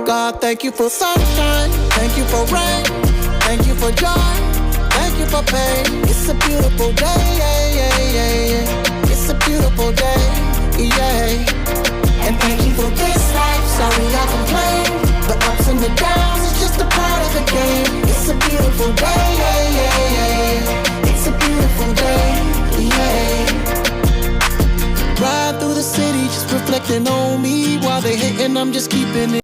God, thank you for sunshine, thank you for rain, thank you for joy, thank you for pain. It's a beautiful day, it's a beautiful day, and thank you for this life. Sorry I complain, the ups and the downs is just a part of the game. It's a beautiful day, it's a beautiful day, Ride through the city just reflecting on me. While they hating, I'm just keeping it